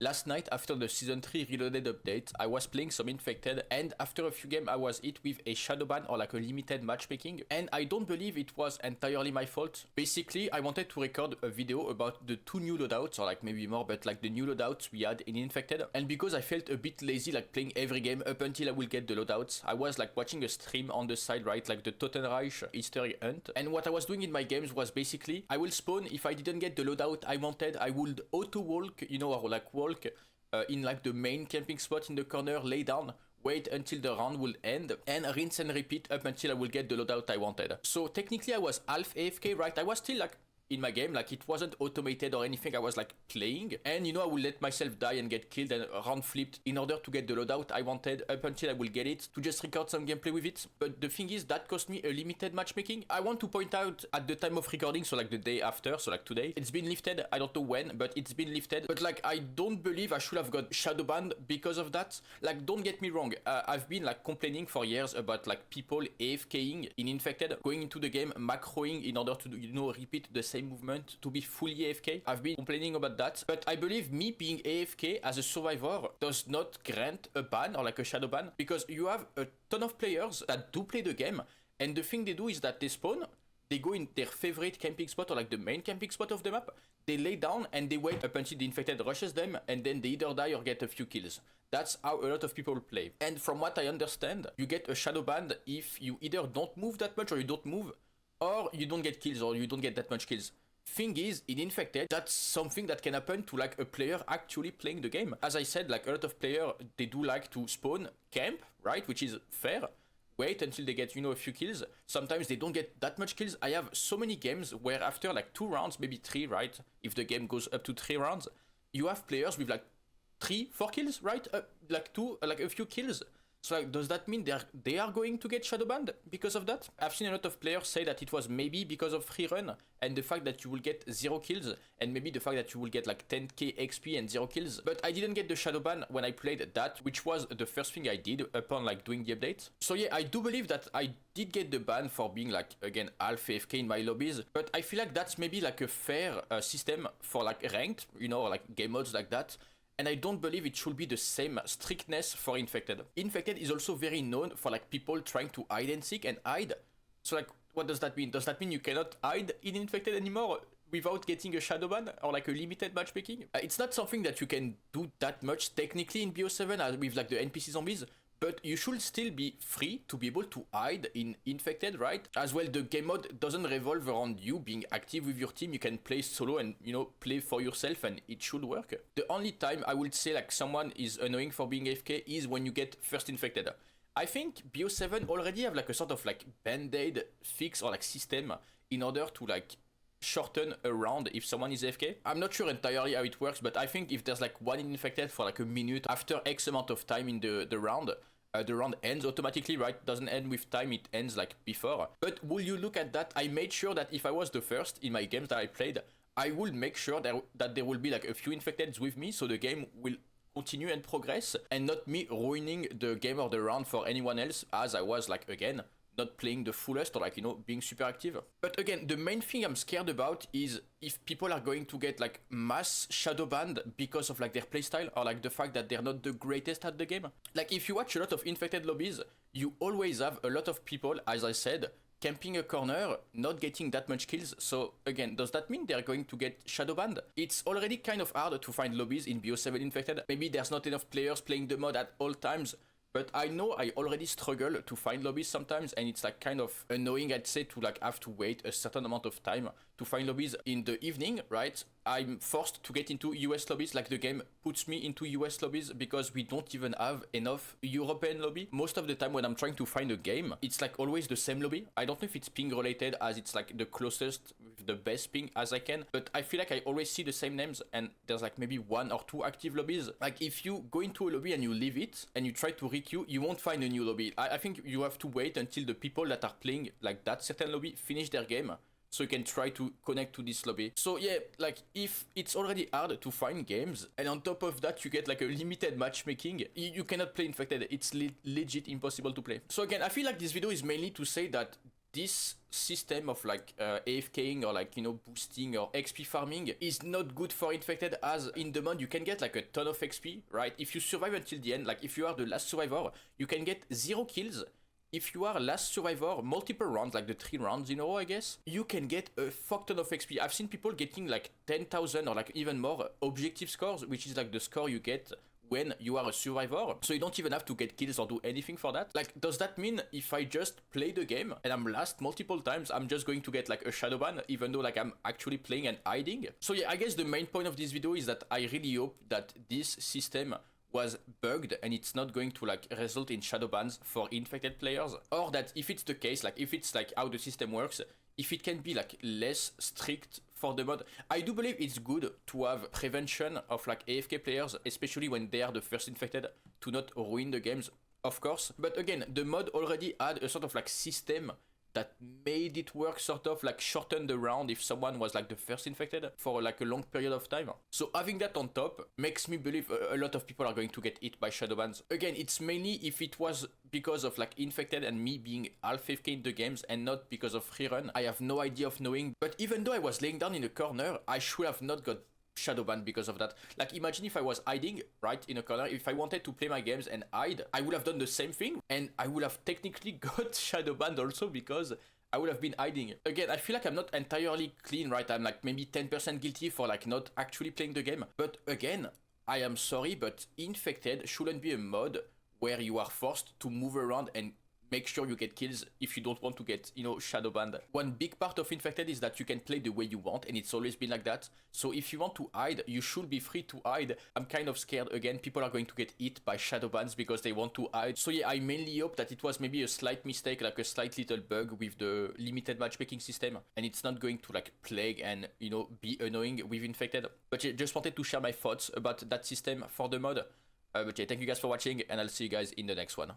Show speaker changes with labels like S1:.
S1: Last night, after the Season 3 Reloaded update, I was playing some Infected, and after a few games I was hit with a shadowban or like a limited matchmaking, and I don't believe it was entirely my fault. Basically, I wanted to record a video about the 2 new loadouts, or like maybe more, but like the new loadouts we had in Infected, and because I felt a bit lazy like playing every game up until I will get the loadouts, I was like watching a stream on the side, right, like the Totenreich Easter egg hunt, and what I was doing in my games was basically, I will spawn, if I didn't get the loadout I wanted, I would auto-walk, you know, or like walk in like the main camping spot in the corner, lay down, wait until the round will end, and rinse and repeat up until I will get the loadout I wanted. So technically I was half AFK, right? I was still like in my game, like it wasn't automated or anything, I was like playing, and you know, I will let myself die and get killed and round flipped in order to get the loadout I wanted up until I will get it, to just record some gameplay with it. But the thing is, that cost me a limited matchmaking. I want to point out at the time of recording, so like the day after, so like today, it's been lifted, I don't know when, but it's been lifted. But like, I don't believe I should have got shadowbanned because of that. Like, don't get me wrong, I've been like complaining for years about like people AFKing in Infected, going into the game, macroing in order to, you know, repeat the same movement to be fully AFK. I've been complaining about that, but I believe me being AFK as a survivor does not grant a ban or like a shadow ban, because you have a ton of players that do play the game, and the thing they do is that they spawn, they go in their favorite camping spot or like the main camping spot of the map, they lay down and they wait up until the infected rushes them, and then they either die or get a few kills. That's how a lot of people play. And from what I understand, you get a shadow ban if you either don't move that much, or you don't move, or you don't get kills, or you don't get that much kills. Thing is, in Infected, that's something that can happen to like a player actually playing the game. As I said, like a lot of players, they do like to spawn, camp, right, which is fair, wait until they get, you know, a few kills. Sometimes they don't get that much kills. I have so many games where after like 2 rounds, maybe 3, right, if the game goes up to 3 rounds, you have players with like 3, 4 kills, right, like 2, like a few kills. So like, does that mean they are going to get shadowbanned because of that? I've seen a lot of players say that it was maybe because of freerun and the fact that you will get 0 kills, and maybe the fact that you will get like 10k XP and 0 kills. But I didn't get the shadowban when I played that, which was the first thing I did upon like doing the update. So yeah, I do believe that I did get the ban for being like, again, half AFK in my lobbies, but I feel like that's maybe like a fair system for like ranked, you know, like game modes like that. And I don't believe it should be the same strictness for Infected. Infected is also very known for like people trying to hide and seek and hide. So like, what does that mean? Does that mean you cannot hide in Infected anymore without getting a shadow ban or like a limited matchmaking? It's not something that you can do that much technically in BO7 with like the NPC zombies, but you should still be free to be able to hide in Infected, right? As well, the game mode doesn't revolve around you being active with your team. You can play solo and, you know, play for yourself, and it should work. The only time I would say like someone is annoying for being AFK is when you get first infected. I think BO7 already have like a sort of like band-aid fix or like system in order to like shorten a round if someone is AFK. I'm not sure entirely how it works, but I think if there's like one infected for like a minute after X amount of time in the round ends automatically, right? Doesn't end with time, it ends like before. But will you look at that? I made sure that if I was the first in my games that I played, I will make sure that there will be like a few infecteds with me, so the game will continue and progress, and not me ruining the game or the round for anyone else, as I was like, again, not playing the fullest or like, you know, being super active. But again, the main thing I'm scared about is if people are going to get like mass shadow banned because of like their playstyle, or like the fact that they're not the greatest at the game. Like if you watch a lot of infected lobbies, you always have a lot of people, as I said, camping a corner, not getting that much kills. So again, does that mean they're going to get shadow banned? It's already kind of hard to find lobbies in BO7 infected. Maybe there's not enough players playing the mod at all times, but I know I already struggle to find lobbies sometimes, and it's like kind of annoying, I'd say, to like have to wait a certain amount of time to find lobbies in the evening, right? I'm forced to get into US lobbies, like the game puts me into US lobbies because we don't even have enough European lobby. Most of the time when I'm trying to find a game, it's like always the same lobby. I don't know if it's ping related, as it's like the closest with the best ping as I can, but I feel like I always see the same names, and there's like maybe 1 or 2 active lobbies. Like if you go into a lobby and you leave it and you try to requeue, you won't find a new lobby. I think you have to wait until the people that are playing like that certain lobby finish their game, so you can try to connect to this lobby. So yeah, like if it's already hard to find games, and on top of that you get like a limited matchmaking, you cannot play infected. It's legit impossible to play. So again, I feel like this video is mainly to say that this system of like AFKing or like, you know, boosting or XP farming is not good for infected, as in the mod you can get like a ton of XP, right? If you survive until the end, like if you are the last survivor, you can get 0 kills. If you are last survivor multiple rounds, like the 3 rounds in a row, I guess, you can get a fuck ton of XP. I've seen people getting like 10,000 or like even more objective scores, which is like the score you get when you are a survivor, so you don't even have to get kills or do anything for that. Like, does that mean if I just play the game and I'm last multiple times, I'm just going to get like a shadow ban, even though like I'm actually playing and hiding? So yeah, I guess the main point of this video is that I really hope that this system was bugged and it's not going to like result in shadow bans for infected players, or that if it's the case, like if it's like how the system works, if it can be like less strict for the mod. I do believe it's good to have prevention of like AFK players, especially when they are the first infected, to not ruin the games, of course. But again, the mod already had a sort of like system that made it work, sort of like shorten the round if someone was like the first infected for like a long period of time. So having that on top makes me believe a lot of people are going to get hit by shadow bans. Again, it's mainly if it was because of like infected and me being half AFK in the games and not because of freerun. I have no idea of knowing, but even though I was laying down in a corner, I should have not got shadow ban because of that. Like, imagine if I was hiding right in a corner. If I wanted to play my games and hide, I would have done the same thing and I would have technically got shadow banned also because I would have been hiding. Again, I feel like I'm not entirely clean, right? I'm like maybe 10% guilty for like not actually playing the game. But again, I am sorry, but infected shouldn't be a mod where you are forced to move around and make sure you get kills if you don't want to get, you know, shadow banned. One big part of infected is that you can play the way you want, and it's always been like that. So if you want to hide, you should be free to hide. I'm kind of scared, again, people are going to get hit by shadow bans because they want to hide. So yeah, I mainly hope that it was maybe a slight mistake, like a slight little bug with the limited matchmaking system, and it's not going to like plague and, you know, be annoying with infected. But yeah, just wanted to share my thoughts about that system for the mod. But yeah, thank you guys for watching, and I'll see you guys in the next one.